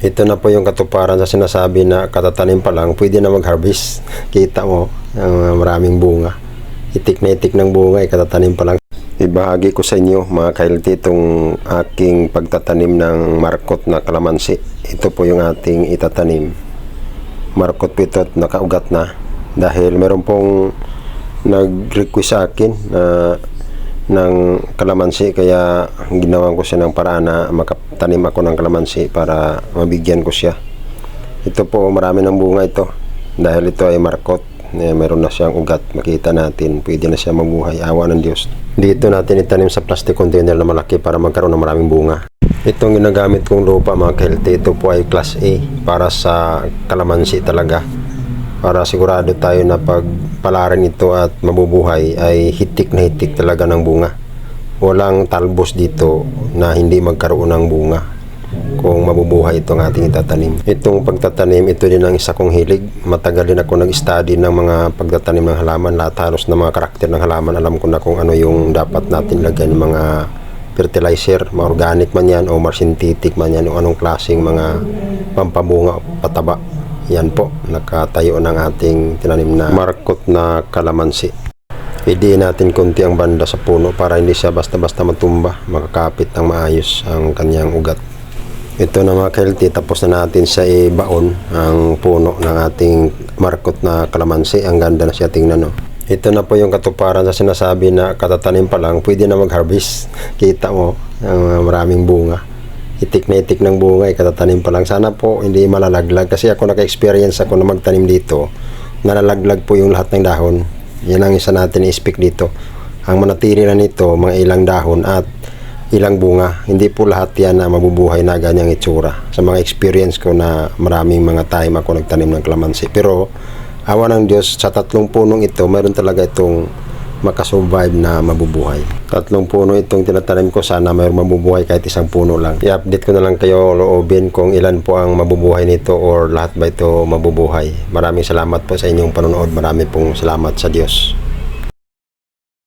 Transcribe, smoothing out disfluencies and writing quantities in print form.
Ito na po yung katuparan sa sinasabi na katatanim pa lang, pwede na mag-harvest. Kita mo, maraming bunga. Itik na itik ng bunga, katatanim pa lang. Ibahagi ko sa inyo mga kailti itong aking pagtatanim ng markot na kalamansi. Ito po yung ating itatanim. Markot po ito at nakaugat na. Dahil meron pong nag-request sa akin na ng kalamansi, kaya ginawan ko siya ng paraan na makatanim ako ng kalamansi para mabigyan ko siya. Ito po, marami ng bunga ito dahil ito ay markot. Meron na siyang ugat, makita natin, pwede na siya mabuhay, awa ng Diyos. Dito natin itanim sa plastic container na malaki para magkaroon ng maraming bunga. Itong ginagamit kong lupa mga kailti, ito po ay class A para sa kalamansi talaga, para sigurado tayo na pag palarin ito at mabubuhay ay hitik na hitik talaga ng bunga. Walang talbos dito na hindi magkaroon ng bunga kung mabubuhay itong ating itatanim. Itong pagtatanim, ito din ang isa kong hilig. Matagal din ako nag-study ng mga pagtatanim ng halaman, lahat halos ng mga karakter ng halaman. Alam ko na kung ano yung dapat natin lagyan, mga fertilizer, mga organic man yan o mga synthetic man yan, o anong klaseng mga pampabunga o pataba. Yan po, nakatayo ng ating tinanim na markot na kalamansi. Idiin natin konti ang banda sa puno para hindi siya basta-basta matumba, makakapit ng maayos ang kanyang ugat. Ito na mga kailti, tapos na natin sa ibaon ang puno ng ating markot na kalamansi. Ang ganda na siya, tingnan no. Ito na po yung katuparan sa sinasabi na katatanim pa lang, pwede na mag-harvest. Kita mo, maraming bunga. Itik na itik ng bunga, katatanim pa lang. Sana po hindi malalaglag kasi ako naka-experience ako na magtanim dito. Nalalaglag po yung lahat ng dahon. Yan ang isa natin i-speak dito. Ang manatili na nito, mga ilang dahon at ilang bunga. Hindi po lahat yan na mabubuhay na ganyang itsura. Sa mga experience ko na maraming mga time ako nagtanim ng kalamansi. Pero awa ng Diyos, sa 3 punong ito, mayroon talaga itong makasurvive na mabubuhay. 3 puno itong tinatanim ko, sana mayroong mabubuhay kahit 1 puno lang. I-update ko na lang kayo loobin kung ilan po ang mabubuhay nito or lahat ba ito mabubuhay. Maraming salamat po sa inyong panonood. Marami pong salamat sa Diyos.